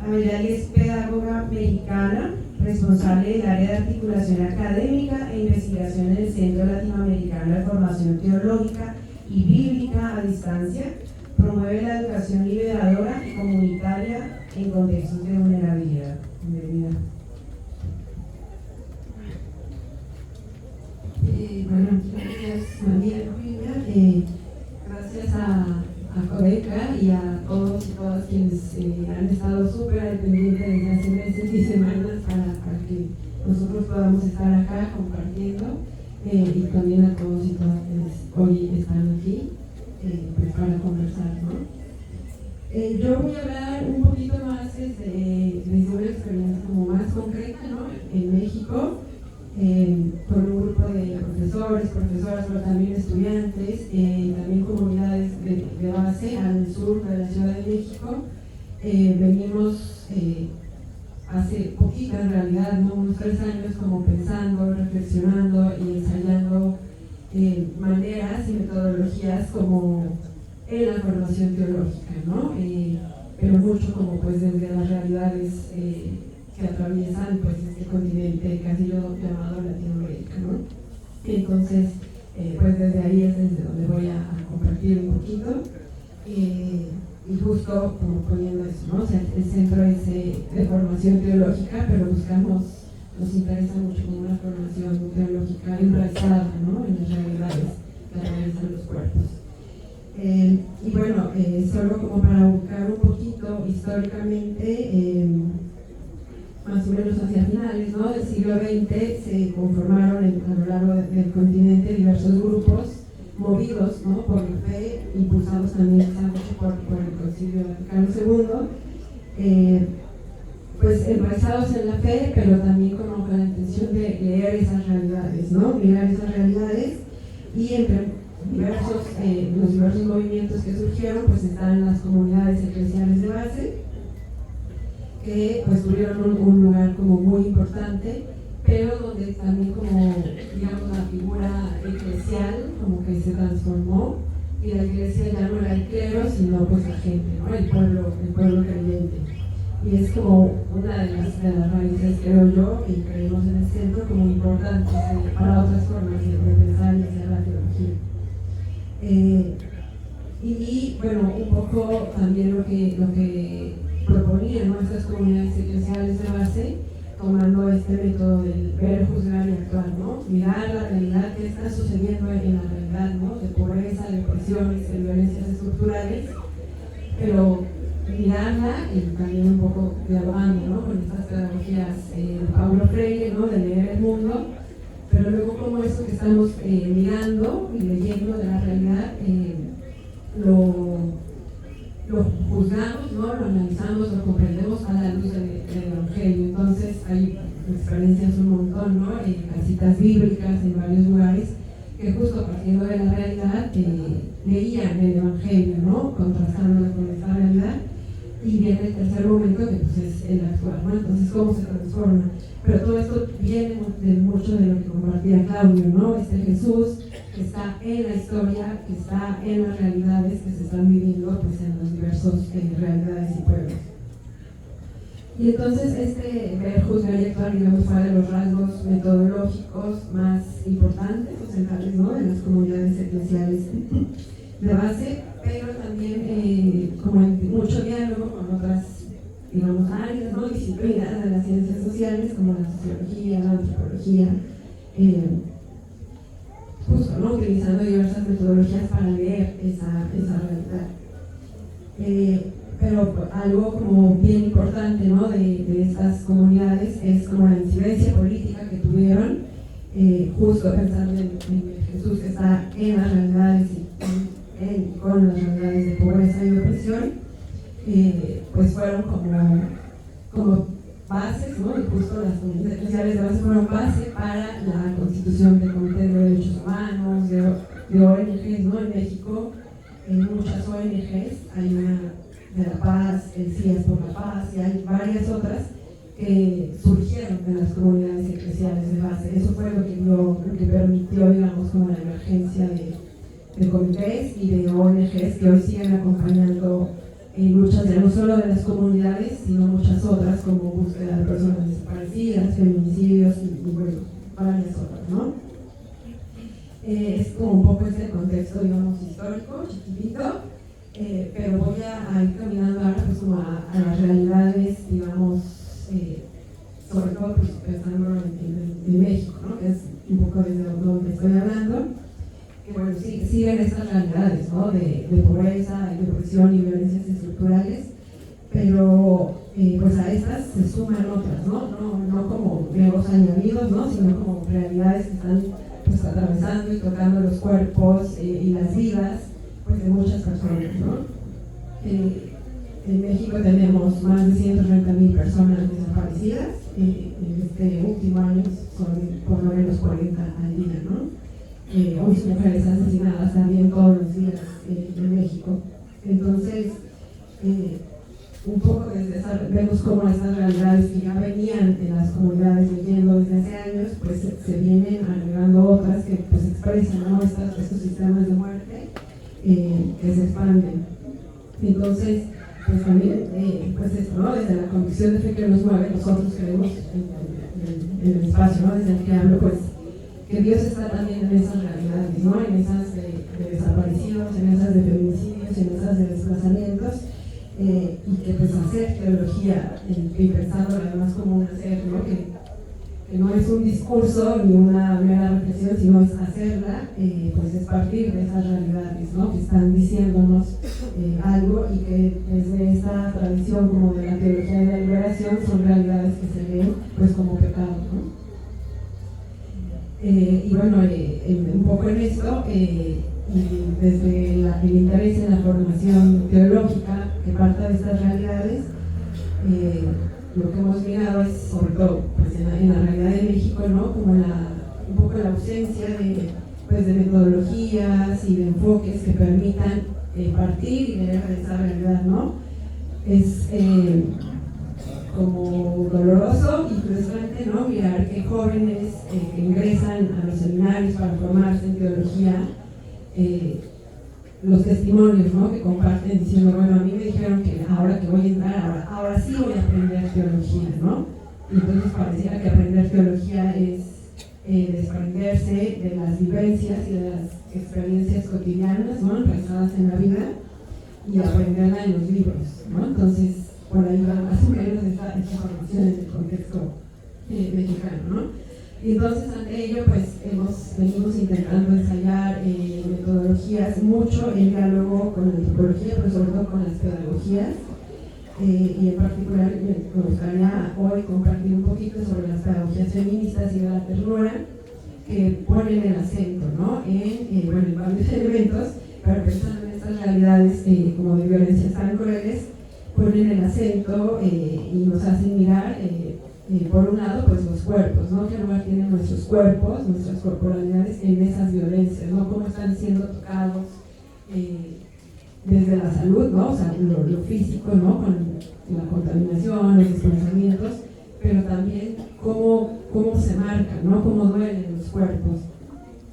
Ameyali es pedagoga mexicana, responsable del área de articulación académica e investigación en el Centro Latinoamericano de Formación Teológica y Bíblica a Distancia. Promueve la educación liberadora y comunitaria en contextos de vulnerabilidad. Bienvenida. Bueno, gracias María Luisa, gracias a Codeca y a todos y todas quienes han estado súper al pendiente desde hace meses y semanas para que nosotros podamos estar acá compartiendo, y también a todos y todas quienes hoy están aquí pues para conversar, ¿no? Yo voy a hablar un poquito más desde una experiencia como más concreta, ¿no? En México, con un grupo de profesores, profesoras, pero también estudiantes, también comunidades de base al sur de la Ciudad de México. Venimos hace poquito, en realidad, ¿no? Unos 3 años, como pensando, reflexionando y ensayando maneras y metodologías como en la formación teológica, ¿no? pero mucho como pues desde las realidades que atraviesan pues este continente casi llamado Latinoamérica, ¿no? Entonces, pues desde ahí es desde donde voy a compartir un poquito. Y justo como poniendo eso, ¿no? O sea, el centro es de formación teológica, pero nos interesa mucho como una formación teológica enraizada, ¿no? En las realidades que atraviesan los cuerpos. Y bueno, solo como para buscar un poquito históricamente, más o menos hacia finales, ¿no?, del siglo XX se conformaron a lo largo del continente diversos grupos movidos, ¿no?, por la fe, impulsados también mucho por el Concilio Vaticano II, pues enraizados en la fe, pero también como con la intención de leer esas realidades, ¿no?, mirar esas realidades. Y entre los diversos movimientos que surgieron, pues están las comunidades eclesiales de base, que pues tuvieron un lugar como muy importante, pero donde también como, digamos, la figura eclesial como que se transformó, y la iglesia ya no era el clero, sino pues la gente, ¿no?, el pueblo creyente. Y es como una de las raíces, creo yo, y creemos en el centro como importantes para otras formas de pensar y hacer la teología. Y bueno, un poco también lo que proponían nuestras comunidades eclesiales de base, tomando este método del ver, juzgar y actuar, ¿no? Mirar la realidad que está sucediendo en la realidad, ¿no?, de pobreza, de opresiones, de violencias estructurales, pero mirarla y también un poco dialogando, ¿no?, con estas pedagogías de Paulo Freire, ¿no?, de leer el mundo, pero luego como eso que estamos mirando y leyendo de la realidad, lo juzgamos, ¿no?, lo analizamos, lo comprendemos a la luz del Evangelio. Entonces hay experiencias un montón, ¿no?, citas bíblicas en varios lugares que justo partiendo de la realidad leían el Evangelio, ¿no?, contrastándola con esta realidad. Y viene el tercer momento que pues es el actual, ¿no? Entonces cómo se transforma. Pero todo esto viene de mucho de lo que compartía Claudio, ¿no? Este Jesús que está en la historia, que está en las realidades que se están viviendo pues en las diversas realidades y pueblos. Y entonces este ver, juzgar y actuar, digamos, fue de los rasgos metodológicos más importantes o centrales, ¿no?, de las comunidades eclesiales de base, pero también como en mucho diálogo con otras, digamos, áreas, ¿no?, disciplinas de las ciencias sociales como la sociología, la antropología, justo, ¿no?, utilizando diversas metodologías para leer esa realidad. Pero algo como bien importante, ¿no?, de estas comunidades es como la incidencia política que tuvieron, justo pensando en Jesús que está en las realidades y con las realidades de pobreza y opresión, pues fueron como bases, ¿no?, y justo las comunidades eclesiales de base fueron base para la constitución del Comité de Derechos Humanos, de ONGs, ¿no? En México, en muchas ONGs, hay una de la paz, el CIAS por la paz, y hay varias otras que surgieron de las comunidades eclesiales de base. Eso fue lo que permitió, digamos, como la emergencia de comités y de ONGs que hoy siguen acompañando luchas ya no solo de las comunidades, sino muchas otras, como búsqueda de personas desaparecidas, feminicidios y bueno, varias otras, ¿no? Es como un poco este contexto, digamos, histórico, chiquitito, pero voy a ir caminando ahora pues como a las realidades, digamos, sobre todo pues, pensando en México, ¿no?, que es un poco desde donde estoy hablando, que bueno, siguen estas realidades, ¿no?, de pobreza, de opresión y violencias estructurales, pero pues a estas se suman otras, no como nuevos añadidos, ¿no?, sino como realidades que están pues atravesando y tocando los cuerpos y las vidas pues de muchas personas, ¿no? En México tenemos más de 130,000 personas desaparecidas, en este último año son por lo menos 40 al día, ¿no? 11 mujeres asesinadas también todos los días en México. Entonces, un poco desde vemos cómo estas realidades que ya venían en las comunidades leyendo desde hace años, pues se vienen agregando otras que pues expresan, ¿no?, estos sistemas de muerte que se expanden. Entonces, pues también, pues esto, ¿no? Desde la convicción de fe que nos mueve, nosotros creemos en el espacio, ¿no? Desde el que hablo, pues, que Dios está también en esas realidades, ¿no? En esas de desaparecidos, en esas de feminicidios, en esas de desplazamientos, y que pues hacer teología, y pensando además como un hacer, ¿no? Que no es un discurso ni una mera reflexión, sino es hacerla, pues es partir de esas realidades, ¿no? Que están diciéndonos algo, y que desde esta tradición como de la teología de la liberación son realidades que se ven pues como pecado, ¿no? Y bueno, un poco en esto, y desde el interés en la formación teológica que parta de estas realidades, lo que hemos mirado es, sobre todo pues en la realidad de México, ¿no? Como un poco la ausencia de metodologías y de enfoques que permitan partir y leer de esa realidad, ¿no? Es como doloroso y frustrante, ¿no? Mirar que jóvenes que ingresan a los seminarios para formarse en teología, los testimonios, ¿no? Que comparten diciendo, bueno, a mí me dijeron que ahora que voy a entrar, ahora sí voy a aprender teología, ¿no? Y entonces pareciera que aprender teología es desprenderse de las vivencias y de las experiencias cotidianas, ¿no? Enraizadas en la vida, y aprenderla en los libros, ¿no? Entonces, por ahí va más o menos esta formación en el contexto mexicano, ¿no? Y entonces ante ello pues venimos intentando ensayar metodologías mucho en diálogo con la antropología, pero sobre todo con las pedagogías, y en particular me gustaría hoy compartir un poquito sobre las pedagogías feministas y de la ternura, que ponen el acento, ¿no? En varios elementos, pero pensando en estas realidades como de violencias tan crueles, ponen el acento y nos hacen mirar, por un lado, pues los cuerpos, ¿no? ¿Qué lugar tienen nuestros cuerpos, nuestras corporalidades en esas violencias, ¿no? Cómo están siendo tocados desde la salud, ¿no? O sea, lo físico, ¿no? Con la contaminación, los desplazamientos, pero también cómo se marcan, ¿no? Cómo duelen los cuerpos.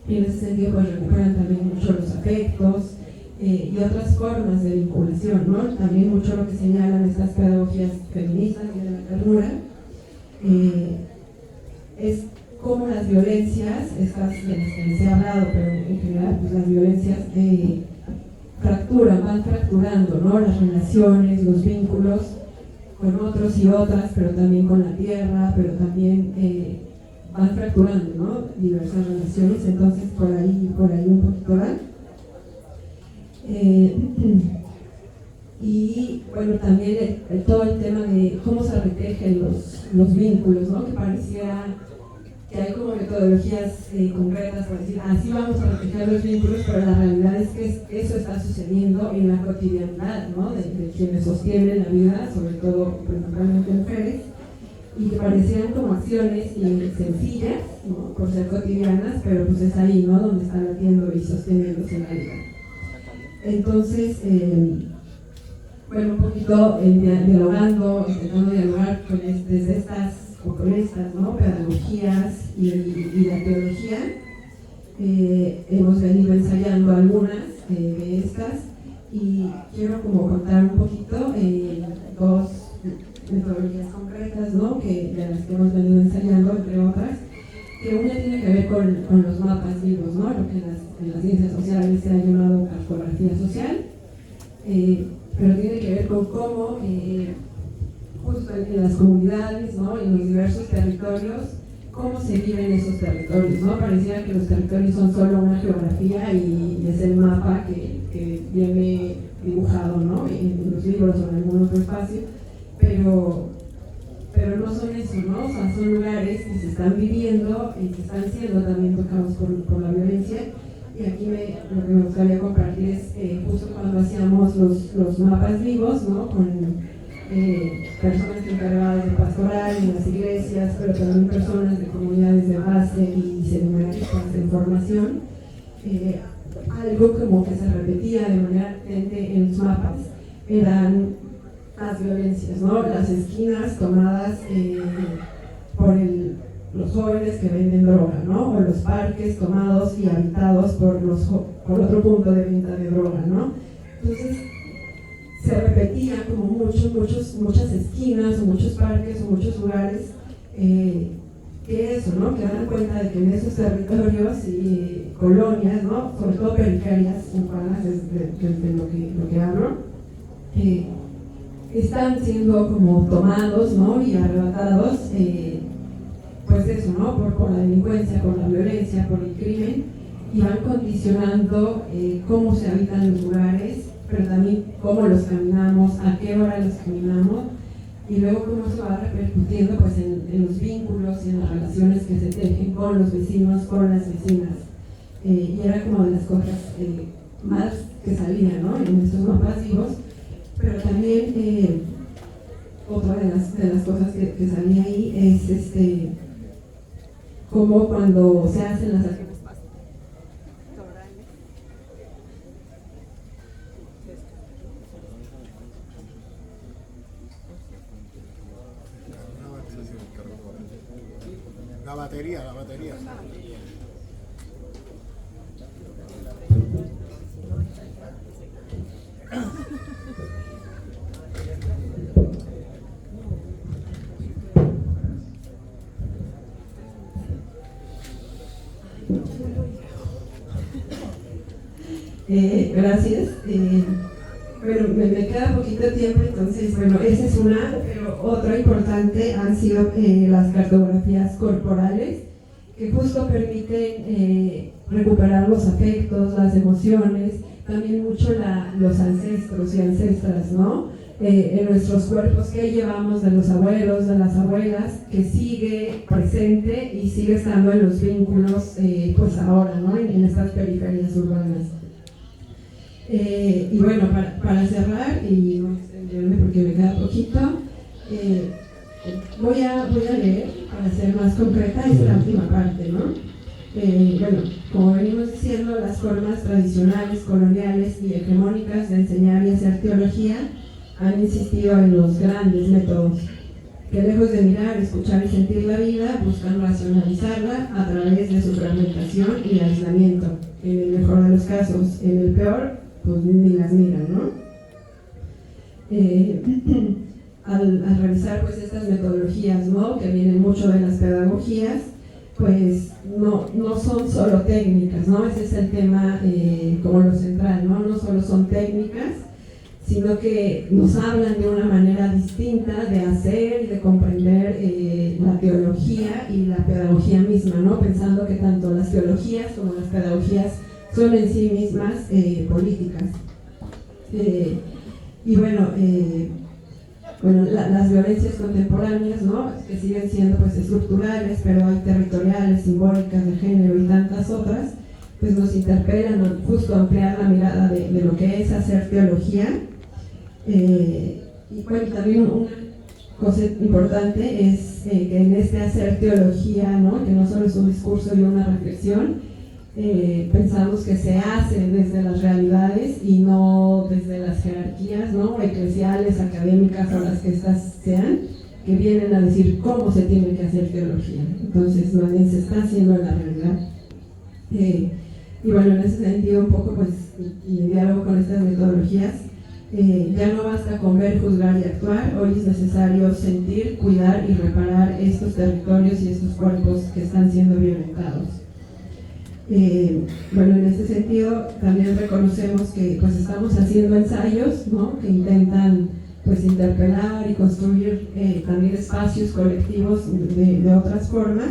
Y en ese sentido, pues recuperan también mucho los afectos, y otras formas de vinculación, ¿no? También mucho lo que señalan estas pedagogías feministas y de la ternura, es cómo las violencias, estas de las que se ha hablado, pero en general pues las violencias van fracturando, ¿no? Las relaciones, los vínculos con otros y otras, pero también con la tierra, pero también van fracturando, ¿no? Diversas relaciones, entonces por ahí un poquito van. Y bueno, también todo el tema de cómo se retejen los vínculos, ¿no? Que pareciera que hay como metodologías concretas para decir, así vamos a retejer los vínculos, pero la realidad es que eso está sucediendo en la cotidianidad, ¿no? De quienes sostienen la vida, sobre todo principalmente mujeres, y que parecieran como acciones sencillas, ¿no? Por ser cotidianas, pero pues es ahí, ¿no? Donde está latiendo y sosteniéndose la vida. Entonces, bueno, un poquito dialogando, intentando dialogar desde estas, o con estas, ¿no? Pedagogías y la teología, hemos venido ensayando algunas de estas, y quiero como contar un poquito dos metodologías concretas, ¿no? De las que hemos venido ensayando, entre otras, que una tiene que ver con los mapas vivos, ¿no? Lo que en las ciencias sociales se ha llamado cartografía social, pero tiene que ver con cómo justo en las comunidades, ¿no? En los diversos territorios, cómo se viven esos territorios, ¿no? Pareciera que los territorios son solo una geografía y es el mapa que viene dibujado, ¿no? En los libros o en algún otro espacio, pero no son eso, ¿no? O sea, son lugares que se están viviendo y que están siendo también tocados por la violencia. Y aquí lo que me gustaría compartir es justo cuando hacíamos los mapas vivos, ¿no? Con personas encargadas de pastoral en las iglesias, pero también personas de comunidades de base y seminaristas de formación. Algo como que se repetía de manera latente en los mapas eran las violencias, ¿no? Las esquinas tomadas por los jóvenes que venden droga, ¿no? O los parques tomados y habitados por otro punto de venta de droga, ¿no? Entonces, se repetía como muchas esquinas o muchos parques o muchos lugares que eso, ¿no? Que dan cuenta de que en esos territorios y colonias, ¿no? Sobre todo periferias urbanas, desde lo que hablo, están siendo como tomados, ¿no? Y arrebatados, pues eso, ¿no? Por la delincuencia, por la violencia, por el crimen, y van condicionando cómo se habitan los lugares, pero también cómo los caminamos, a qué hora los caminamos, y luego cómo eso va repercutiendo pues en los vínculos y en las relaciones que se tejen con los vecinos, con las vecinas. Y era como de las cosas más que salían, ¿no? En estos mapas vivos, pero también otra de las cosas que salía ahí es como cuando se hacen las actividades pastorales. La batería. Gracias. Bueno, me queda poquito tiempo, entonces, bueno, esa es una, pero otra importante han sido las cartografías corporales, que justo permiten recuperar los afectos, las emociones, también mucho los ancestros y ancestras, ¿no? En nuestros cuerpos que llevamos de los abuelos, de las abuelas, que sigue presente y sigue estando en los vínculos, pues ahora, ¿no? En estas periferias urbanas. Y bueno, para cerrar, y no extenderme porque me queda poquito, voy a leer, para ser más concreta, esta última parte, ¿no? Bueno, como venimos diciendo, las formas tradicionales, coloniales y hegemónicas de enseñar y hacer teología han insistido en los grandes métodos, que lejos de mirar, escuchar y sentir la vida, buscan racionalizarla a través de su fragmentación y aislamiento. En el mejor de los casos, en el peor, pues ni las miran, ¿no? Al revisar pues estas metodologías, ¿no? Que vienen mucho de las pedagogías, pues no son solo técnicas, ¿no? Ese es el tema como lo central, ¿no? No solo son técnicas, sino que nos hablan de una manera distinta de hacer y de comprender la teología y la pedagogía misma, ¿no? Pensando que tanto las teologías como las pedagogías son en sí mismas políticas. Y bueno, las violencias contemporáneas, ¿no? Que siguen siendo pues estructurales, pero hay territoriales, simbólicas, de género y tantas otras, pues nos interpelan a justo ampliar la mirada de lo que es hacer teología. Y bueno, también una cosa importante es que en este hacer teología, ¿no? Que no solo es un discurso y una reflexión, pensamos que se hace desde las realidades y no desde las jerarquías, ¿no? Eclesiales, académicas o las que estas sean, que vienen a decir cómo se tiene que hacer teología. Entonces, más bien se está haciendo en la realidad. Y bueno, en ese sentido, un poco, pues, y en diálogo con estas metodologías, ya no basta con ver, juzgar y actuar. Hoy es necesario sentir, cuidar y reparar estos territorios y estos cuerpos que están siendo violentados. Bueno, en ese sentido también reconocemos que pues estamos haciendo ensayos, ¿no? Que intentan pues interpelar y construir también espacios colectivos de otras formas,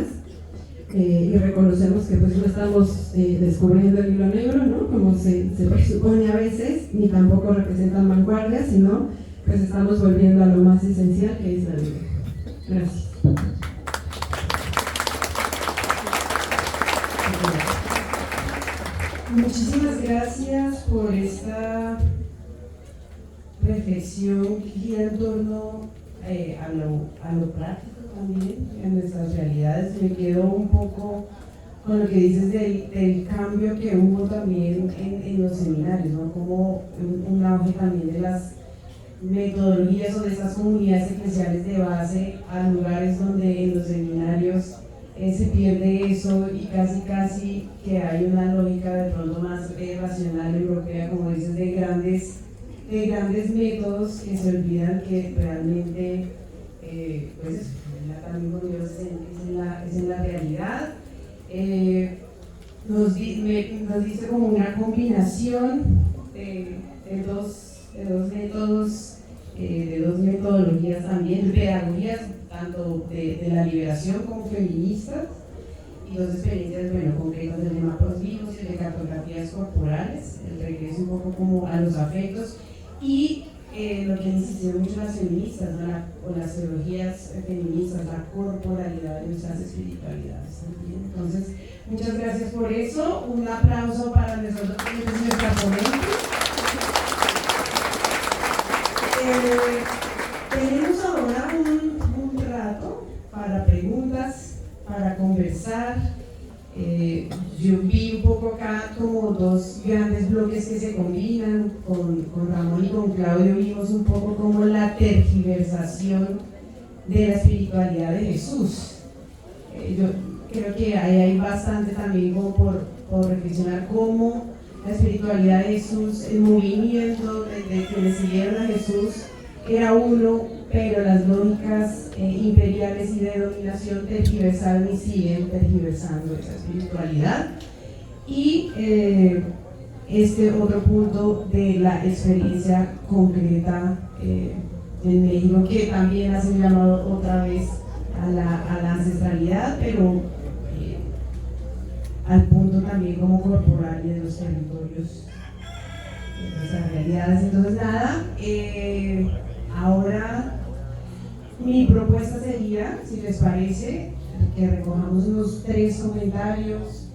y reconocemos que pues no estamos descubriendo el hilo negro, ¿no? Como se presupone a veces, ni tampoco representan vanguardias, sino pues estamos volviendo a lo más esencial, que es la vida. Gracias. Muchísimas gracias por esta reflexión que gira en torno a lo práctico también, en nuestras realidades. Me quedo un poco con lo que dices del cambio que hubo también en los seminarios, ¿no? Como un auge también de las metodologías o de esas comunidades eclesiales de base a lugares donde en los seminarios se pierde eso y casi que hay una lógica de pronto más racional europea, como dices, de grandes de grandes métodos que se olvidan que realmente pues la camino con Dios es en la realidad. Nos dice como una combinación de dos métodos, de dos metodologías también, de pedagogías, tanto de la liberación como feministas, y dos experiencias, bueno, concretas de mapas vivos y de cartografías corporales, el regreso un poco como a los afectos, y lo que han insistido mucho las feministas, ¿no? O las teologías feministas, la corporalidad de nuestras espiritualidades también. Entonces, muchas gracias por eso. Un aplauso para nuestra ponente. Tenemos ahora un rato para preguntas, para conversar. Yo vi un poco acá como dos grandes bloques que se combinan. Con Ramón y con Claudio vimos un poco como la tergiversación de la espiritualidad de Jesús. Yo creo que ahí hay bastante también como por reflexionar cómo la espiritualidad de Jesús, el movimiento de quienes siguieron a Jesús era uno, pero las lógicas imperiales y de dominación tergiversaron y siguen tergiversando esa espiritualidad. Y este otro punto de la experiencia concreta en México, que también hace un llamado otra vez a la ancestralidad, pero al punto también como corporal y de los territorios, de nuestras realidades. Entonces nada, ahora mi propuesta sería, si les parece, que recojamos unos 3 comentarios,